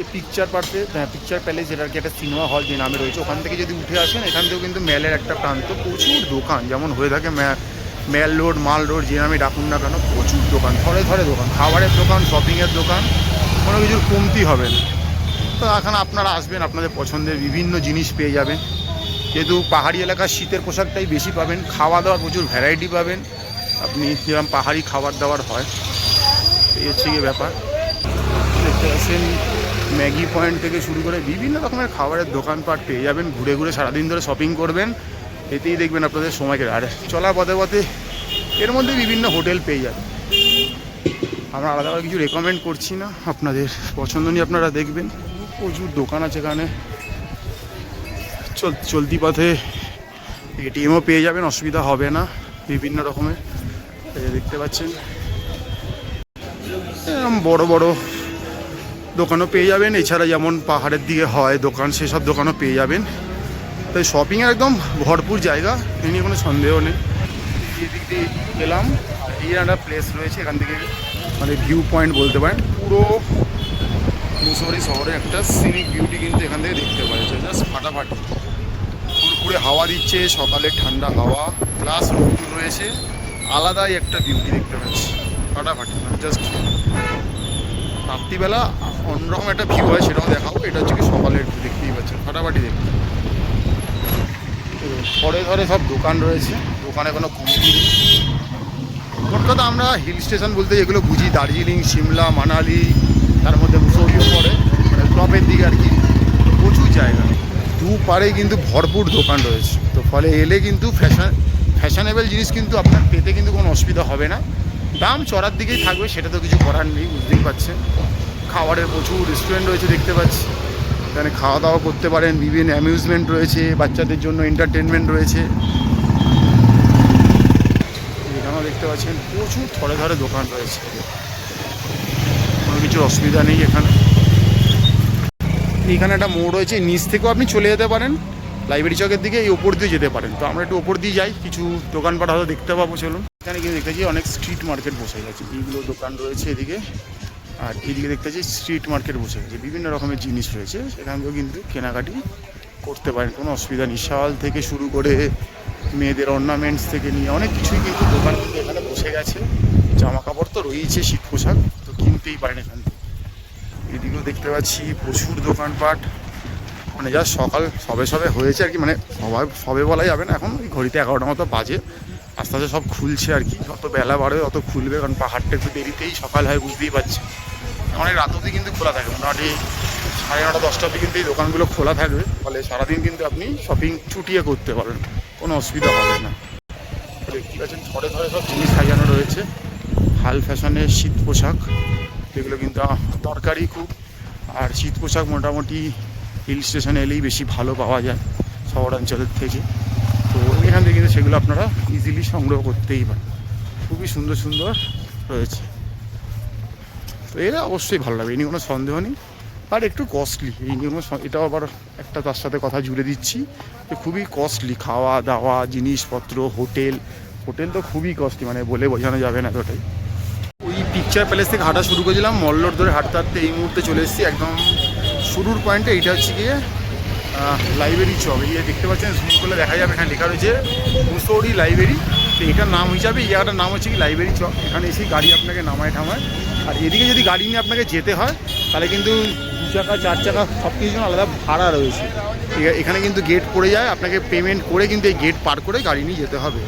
এই picture palace, যেটা আর কি একটা সিনেমা হল যে নামে রয়েছে, ওখান থেকে যদি উঠে আসেন এখান থেকেও কিন্তু ম্যালের একটা প্রান্ত, প্রচুর দোকান যেমন হয়ে থাকে ম্যাল রোড, মাল রোড, যে নামে ডাকুন না কেন, প্রচুর দোকান, ধরে ধরে দোকান, খাবারের দোকান, শপিংয়ের দোকান, কোনো কিছুর কমতি হবে না। তো এখানে আপনারা আসবেন, আপনাদের পছন্দের বিভিন্ন জিনিস পেয়ে যাবেন। যেহেতু পাহাড়ি এলাকার শীতের পোশাকটাই বেশি পাবেন, খাওয়া দাওয়ার প্রচুর ভ্যারাইটি পাবেন, আপনি যেরকম পাহাড়ি খাবার দাবার হয়, এই হচ্ছে গিয়ে ব্যাপার। দেখতে পাচ্ছেন ম্যাগি পয়েন্ট থেকে শুরু করে বিভিন্ন রকমের খাবারের দোকানপাট পেয়ে যাবেন। ঘুরে ঘুরে সারাদিন ধরে শপিং করবেন, এতেই দেখবেন আপনাদের সময় কেটে। আর চলা পথে পথে এর মধ্যে বিভিন্ন হোটেল পেয়ে যাবেন। আমরা আলাদাভাবে কিছু রেকমেন্ড করছি না, আপনাদের পছন্দ নিয়ে আপনারা দেখবেন। প্রচুর দোকান আছে এখানে, চলতি পথে এটিএমও পেয়ে যাবেন, অসুবিধা হবে না। বিভিন্ন রকমের দেখতে পাচ্ছেন এরকম বড় বড় দোকানও পেয়ে যাবেন। এছাড়া যেমন পাহাড়ের দিকে হয় দোকান, সেসব দোকানও পেয়ে যাবেন। তাই শপিংয়ের একদম ভরপুর জায়গা, এ নিয়ে কোনো সন্দেহ নেই। এদিক দিয়ে গেলাম, এই একটা প্লেস রয়েছে, এখান থেকে মানে ভিউ পয়েন্ট বলতে পারেন। পুরো মুসৌরি শহরে একটা সিনিক বিউটি কিন্তু এখান থেকে দেখতে পাচ্ছে, জাস্ট ফাটাফাটি। ফুরফুরে হাওয়া দিচ্ছে, সকালে ঠান্ডা হাওয়া প্লাস রোদ রয়েছে, আলাদাই একটা বিউটি দেখতে পাচ্ছি, ফাটাফাটি। জাস্ট রাত্রিবেলা অন্যরকম একটা ভিউ হয়, সেটাও দেখাবো। এটা হচ্ছে কি সকালের ভিউ, দেখতেই পাচ্ছেন ফাটাফাটি দেখতে। ধরে ধরে সব দোকান রয়েছে, দোকানে কোনো কমতি নেই। মোট কথা আমরা হিল স্টেশন বলতে যেগুলো বুঝি, দার্জিলিং, সিমলা, মানালি, তার মধ্যে মুসৌরিও পড়ে, মানে টপের দিকে আর কি, প্রচুর জায়গা। দুপারেই কিন্তু ভরপুর দোকান রয়েছে, তো ফলে এলে কিন্তু ফ্যাশনেবল জিনিস কিন্তু আপনার পেতে কিন্তু কোনো অসুবিধা হবে না। দাম চড়ার দিকেই থাকবে, সেটা তো কিছু করার নেই, বুঝতেই পারছেন। খাবারের প্রচুর রেস্টুরেন্ট রয়েছে দেখতে পাচ্ছি, এখানে খাওয়া দাওয়া করতে পারেন। বিভিন্ন অ্যামিউজমেন্ট রয়েছে, বাচ্চাদের জন্য এন্টারটেনমেন্ট রয়েছে। এখানেও দেখতে পাচ্ছেন প্রচুর ধরে ধরে দোকান রয়েছে, কোনো কিছুর অসুবিধা নেই এখানে। এইখানে একটা মোড় রয়েছে, নিচ থেকেও আপনি চলে যেতে পারেন লাইব্রেরি চকের দিকে, এই ওপর দিয়ে যেতে পারেন। তো আমরা একটু ওপর দিয়ে যাই, কিছু দোকানপাট হয়তো দেখতে পাবো, চলুন। এখানে কিন্তু দেখতেছি অনেক স্ট্রিট মার্কেট বসে গেছে, এইগুলো দোকান রয়েছে এদিকে, আর এইদিকে দেখতে পাচ্ছি স্ট্রিট মার্কেট বসে গেছে, বিভিন্ন রকমের জিনিস রয়েছে, সেখান থেকেও কিন্তু কেনাকাটি করতে পারেন, কোনো অসুবিধা নেই। শাল থেকে শুরু করে মেয়েদের অর্নামেন্টস থেকে নিয়ে অনেক কিছুই কিন্তু দোকান কিন্তু এখানে বসে গেছে। জামা কাপড় তো রয়েছে, শীত পোশাক তো কিনতেই পারেন এখান থেকে। এদিকেও দেখতে পাচ্ছি প্রচুর দোকানপাট, মানে যা সকাল সবে সবে হয়েছে আর কি, মানে সবে বলা যাবে না, এখন ওই ঘড়িতে 11টার মতো বাজে, আস্তে আস্তে সব খুলছে আর কি। যত বেলা বাড়বে অত খুলবে, কারণ পাহাড়টা একটু দেরিতেই সকাল হয়, বুঝতেই পারছি। অনেক রাত অবধি কিন্তু খোলা থাকে, মোটামুটি 9:30 10টা অবধি কিন্তু এই দোকানগুলো খোলা থাকবে, ফলে সারাদিন কিন্তু আপনি শপিং চুটিয়ে করতে পারেন, কোনো অসুবিধা হবে না। দেখতে পাচ্ছেন ধরে ধরে সব জিনিস সাজানো রয়েছে, হাল ফ্যাশনের শীত পোশাক, যেগুলো কিন্তু দরকারি খুব। আর শীত পোশাক মোটামুটি হিল স্টেশনে এলেই বেশি ভালো পাওয়া যায় শহরাঞ্চলের থেকে, তো এখান থেকে কিন্তু সেগুলো আপনারা ইজিলি সংগ্রহ করতেই পারেন। খুবই সুন্দর সুন্দর রয়েছে, তো এরা অবশ্যই ভালো লাগবে, এই নিয়ে কোনো সন্দেহ নেই। আর একটু কস্টলি, এই নিয়ে এটাও আবার একটা তার সাথে কথা জুড়ে দিচ্ছি যে খুবই কস্টলি, খাওয়া দাওয়া, জিনিসপত্র, হোটেল তো খুবই কস্টলি, মানে বলে বোঝানো যাবে না এতটাই। ওই পিকচার প্যালেস থেকে হাঁটা শুরু করেছিলাম, মল্লর ধরে হাঁটতে হাঁটতে এই মুহূর্তে চলে এসেছি একদম শুরুর পয়েন্টে। এইটা হচ্ছে গিয়ে লাইব্রেরি চক, এই দেখতে পাচ্ছেন, জুম করলে দেখা যাবে, এখানে লেখা রয়েছে মুসৌরি লাইব্রেরি। তো এটার নাম হিসাবে এই জায়গাটার নাম হচ্ছে কি লাইব্রেরি চক। এখানে এসেই গাড়ি আপনাকে নামায় ঠামায়, আর এদিকে যদি গাড়ি নিয়ে আপনাকে যেতে হয় তাহলে কিন্তু 2 চাকা 4 চাকা সব কিছুর জন্য আলাদা ভাড়া রয়েছে। ঠিক আছে, এখানে কিন্তু গেট পড়ে যায়, আপনাকে পেমেন্ট করে কিন্তু এই গেট পার করে গাড়ি নিয়ে যেতে হবে।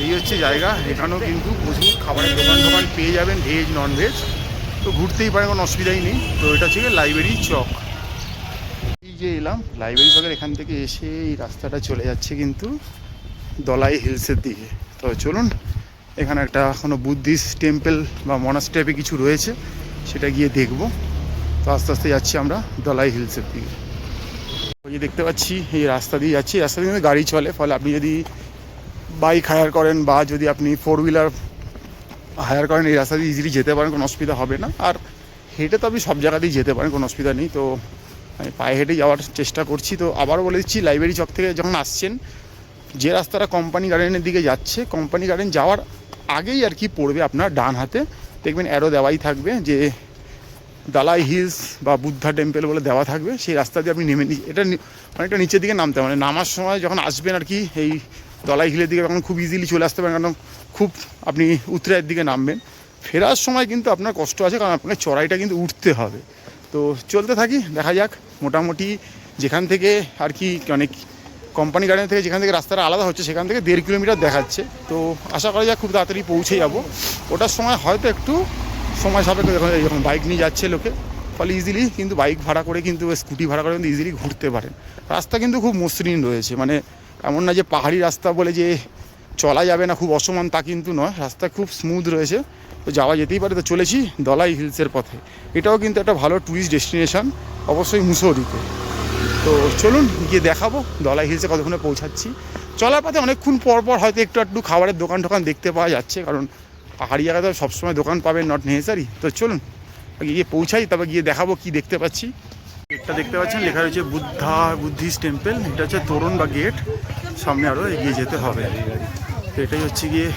এই হচ্ছে জায়গা। এখানেও কিন্তু প্রচুর খাবারের দোকান পেয়ে যাবেন, ভেজ নন ভেজ, তো ঘুরতেই পারেন, কোনো অসুবিধাই নেই। তো এটা হচ্ছে লাইব্রেরি চক। এই যে এলাম লাইব্রেরি চকের, এখান থেকে এসে এই রাস্তাটা চলে যাচ্ছে কিন্তু দলাই হিলসের দিকে। তো চলুন, এখানে একটা কোনো বুদ্ধিস্ট টেম্পল বা মনাস্ট্রি কিছু রয়েছে, সেটা গিয়ে দেখব। তো আস্তে আস্তে যাচ্ছি আমরা দলাই হিলসের দিকে। ওই যে দেখতে পাচ্ছি এই রাস্তা দিয়ে যাচ্ছি, রাস্তা দিয়ে গাড়ি চলে, ফলে আপনি যদি বাইক হায়ার করেন বা যদি আপনি 4 হুইলার হায়ার করেন, এই রাস্তা দিয়ে ইজিলি যেতে পারেন, কোনো অসুবিধা হবে না। আর হেঁটে তো আপনি সব জায়গাতেই যেতে পারেন, কোনো অসুবিধা নেই। তো আমি পায়ে হেঁটে যাওয়ার চেষ্টা করছি। তো আবারও বলে দিচ্ছি, লাইব্রেরি চক থেকে যখন আসছেন, যে রাস্তাটা কোম্পানি গার্ডেনের দিকে যাচ্ছে, কোম্পানি গার্ডেন যাওয়ার আগেই আর কি পড়বে আপনার ডান হাতে, দেখবেন অ্যারো দেওয়াই থাকবে যে দালাই হিলস বা বুদ্ধা টেম্পল বলে দেওয়া থাকবে, সেই রাস্তা দিয়ে আপনি নেমে এটা অনেকটা নিচের দিকে নামতে মানে নামার সময় যখন আসবেন আর কি এই দলাই হিলের দিকে তখন খুব ইজিলি চলে আসতে পারেন, কারণ খুব আপনি উত্তরায়ের দিকে নামবেন। ফেরার সময় কিন্তু আপনার কষ্ট আছে, কারণ আপনাকে চড়াইটা কিন্তু উঠতে হবে। তো চলতে থাকি, দেখা যাক। মোটামুটি যেখান থেকে আর কি অনেক কোম্পানি গার্ডেন থেকে যেখান থেকে রাস্তাটা আলাদা হচ্ছে সেখান থেকে 1.5 কিলোমিটার দেখাচ্ছে। তো আশা করা যাক খুব তাড়াতাড়ি পৌঁছে যাব। ওটার সময় হয়তো একটু সময় সাপেক্ষ, যখন বাইক নিয়ে যাচ্ছে লোকে, ফলে ইজিলি কিন্তু বাইক ভাড়া করে কিন্তু স্কুটি ভাড়া করে কিন্তু ইজিলি ঘুরতে পারেন। রাস্তা কিন্তু খুব মসৃণ রয়েছে, মানে এমন না যে পাহাড়ি রাস্তা বলে যে চলা যাবে না, খুব অসমান তা কিন্তু নয়, রাস্তা খুব স্মুথ রয়েছে, তো যাওয়া যেতেই পারে। তো চলেছি দলাই হিলসের পথে। এটাও কিন্তু একটা ভালো ট্যুরিস্ট ডেস্টিনেশন, অবশ্যই মুসৌরিতে। তো চলুন গিয়ে দেখাবো দলাই হিলসে কতক্ষণে পৌঁছাচ্ছি। চলার পথে অনেকক্ষণ পর পর হয়তো একটু খাবারের দোকান টোকান দেখতে পাওয়া যাচ্ছে, কারণ পাহাড়ি জায়গায় সবসময় দোকান পাবেন নট নেসেসারি। তো চলুন গিয়ে পৌঁছাই, তবে গিয়ে দেখাবো কি দেখতে পাচ্ছি। গেটটা দেখতে পাচ্ছেন লেখা রয়েছে বুদ্ধিস্ট টেম্পল। এটা হচ্ছে তোরণ বা গেট, সামনে আরও এগিয়ে যেতে হবে। তো এটাই হচ্ছে গিয়ে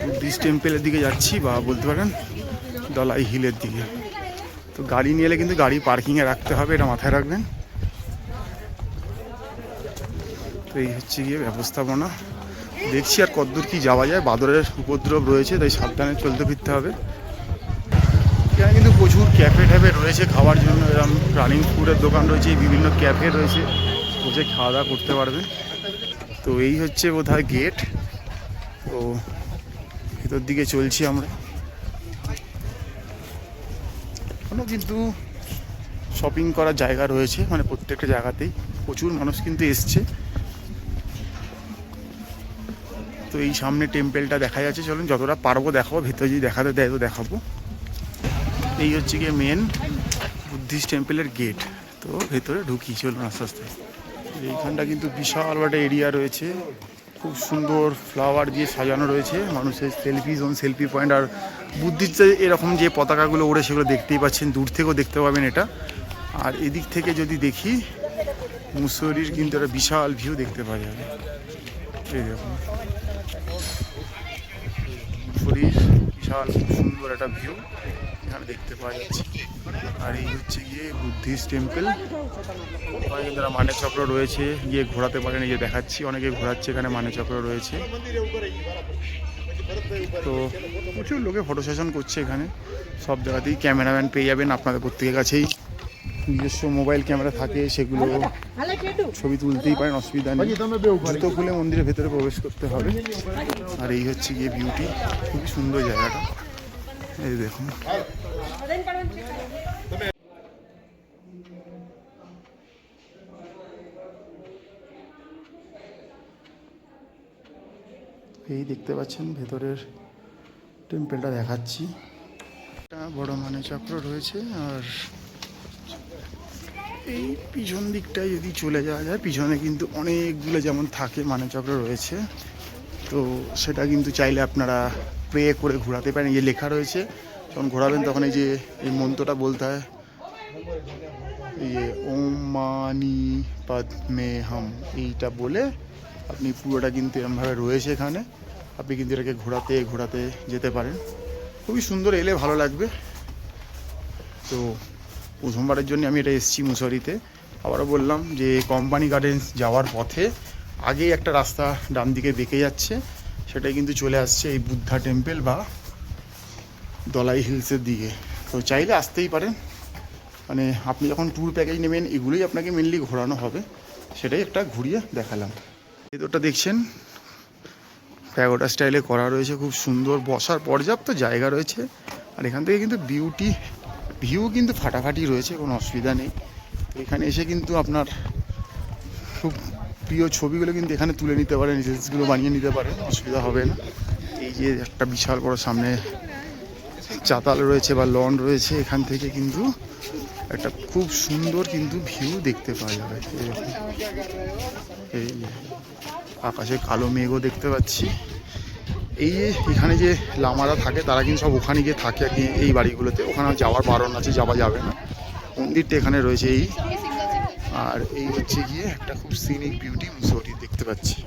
বুদ্ধিস্ট টেম্পলের দিকে যাচ্ছি, বা বলতে পারেন দলাই হিলের দিকে। তো গাড়ি নিয়ে এলে কিন্তু গাড়ি পার্কিংয়ে রাখতে হবে, এটা মাথায় রাখবেন। তো এই হচ্ছে গিয়ে ব্যবস্থাপনা। দেখছি আর কতদূর কি যাওয়া যায়, বাদরের উপদ্রব রয়েছে, তাই সাবধানে চলতে ফিরতে হবে। এখানে কিন্তু প্রচুর ক্যাফে ট্যাফে রয়েছে খাওয়ার জন্য, এরকম রানিং ফুডের দোকান রয়েছে, বিভিন্ন ক্যাফে রয়েছে, বসে খাওয়া দাওয়া করতে পারবেন। তো এই হচ্ছে বোধহয় গেট। তো ভেতর দিকে চলছি আমরা। এখনও কিন্তু শপিং করার জায়গা রয়েছে, মানে প্রত্যেকটা জায়গাতেই প্রচুর মানুষ কিন্তু এসছে। তো এই সামনে টেম্পলটা দেখা যাচ্ছে, চলুন যতটা পারবো দেখাবো, ভেতরে যদি দেখাতে দেয় তো দেখাবো। এই হচ্ছে গিয়ে মেন বুদ্ধিস্ট টেম্পলের গেট। তো ভেতরে ঢুকি, চলুন আস্তে আস্তে। এইখানটা কিন্তু বিশাল একটা এরিয়া রয়েছে, খুব সুন্দর ফ্লাওয়ার দিয়ে সাজানো রয়েছে, মানুষের সেলফি জোন, সেলফি পয়েন্ট। আর বুদ্ধিস্ট এরকম যে পতাকাগুলো ওড়ে সেগুলো দেখতেই পাচ্ছেন, দূর থেকেও দেখতে পাবেন এটা। আর এদিক থেকে যদি দেখি মুসৌরির কিন্তু একটা বিশাল ভিউ দেখতে পাওয়া যাবে। এই দেখুন মুসৌরির বিশাল সুন্দর একটা ভিউ এখানে দেখতে পাওয়া যাচ্ছে। আর এই হচ্ছে গিয়ে বুদ্ধিস্ট টেম্পল। ওখানে কিন্তু মানে চক্র রয়েছে, গিয়ে ঘোরাতে পারেন। এই যে দেখাচ্ছি অনেকে ঘোরাচ্ছে, এখানে মানে চক্র রয়েছে। তো প্রচুর লোকে ফটো সেশন করছে এখানে, সব জায়গাতেই ক্যামেরাম্যান পেয়ে যাবেন। আপনাদের প্রত্যেকের কাছেই নিজস্ব মোবাইল ক্যামেরা থাকে, সেগুলো ছবি তুলতেই পারেন, অসুবিধা নেই। জুতো খুলে মন্দিরের ভেতরে প্রবেশ করতে হবে। আর এই হচ্ছে গিয়ে বিউটি, খুবই সুন্দর জায়গাটা, এই দেখুন। এই দেখতে পাচ্ছেন ভেতরের টেম্পলটা দেখাচ্ছি। একটা বড় মানে চক্র রয়েছে। আর এই পিছন দিকটায় যদি চলে যাওয়া যায়, পিছনে কিন্তু অনেকগুলো যেমন থাকে মানে চক্র রয়েছে। তো সেটা কিন্তু চাইলে আপনারা প্রে করে ঘোরাতে পারেন। এই লেখা রয়েছে, যখন ঘোরাবেন তখন এই যে এই মন্ত্রটা বলতে হয়, এই যে ওম মানি পদ্মে হাম, এইটা বলে আপনি পুরোটা কিন্তু এরমভাবে রয়েছে এখানে, আপনি কিন্তু এটাকে ঘোরাতে ঘোরাতে যেতে পারেন। খুবই সুন্দর, এলে ভালো লাগবে। তো প্রথমবারের জন্য আমি এটা এসেছি মুসৌরিতে। আবারও বললাম যে কোম্পানি গার্ডেন্স যাওয়ার পথে আগেই একটা রাস্তা ডান দিকে বেঁকে যাচ্ছে, সেটাই কিন্তু চলে আসছে এই বুদ্ধা টেম্পল বা দলাই হিলসের দিকে। তো চাইলে আসতেই পারেন, মানে আপনি যখন ট্যুর প্যাকেজ নেবেন এগুলোই আপনাকে মেনলি ঘোরানো হবে, সেটাই একটা ঘুরিয়ে দেখালাম। ভেতরটা দেখছেন প্যাগোডা স্টাইলে করা রয়েছে, খুব সুন্দর, বসার পর্যাপ্ত জায়গা রয়েছে। আর এখান থেকে কিন্তু ভিউ কিন্তু ফাটাফাটি রয়েছে, কোনো অসুবিধা নেই। তো এখানে এসে কিন্তু আপনার খুব প্রিয় ছবিগুলো কিন্তু এখানে তুলে নিতে পারেন, রিলসগুলো বানিয়ে নিতে পারেন, অসুবিধা হবে না। এই যে একটা বিশাল বড় সামনে চাতাল রয়েছে বা লন রয়েছে, এখান থেকে কিন্তু একটা খুব সুন্দর কিন্তু ভিউ দেখতে পাওয়া যাবে। এই আকাশে কালো মেঘও দেখতে পাচ্ছি। এই যে এখানে যে লামারা থাকে তারা কিন্তু সব ওখানে গিয়ে থাকে আর কি, এই বাড়িগুলোতে। ওখানে যাওয়ার বারণ আছে, যাওয়া যাবে না। মন্দিরটা এখানে রয়েছে এই। আর এই হচ্ছে গিয়ে একটা খুব সিনিক বিউটি মুসৌরি দেখতে পাচ্ছি।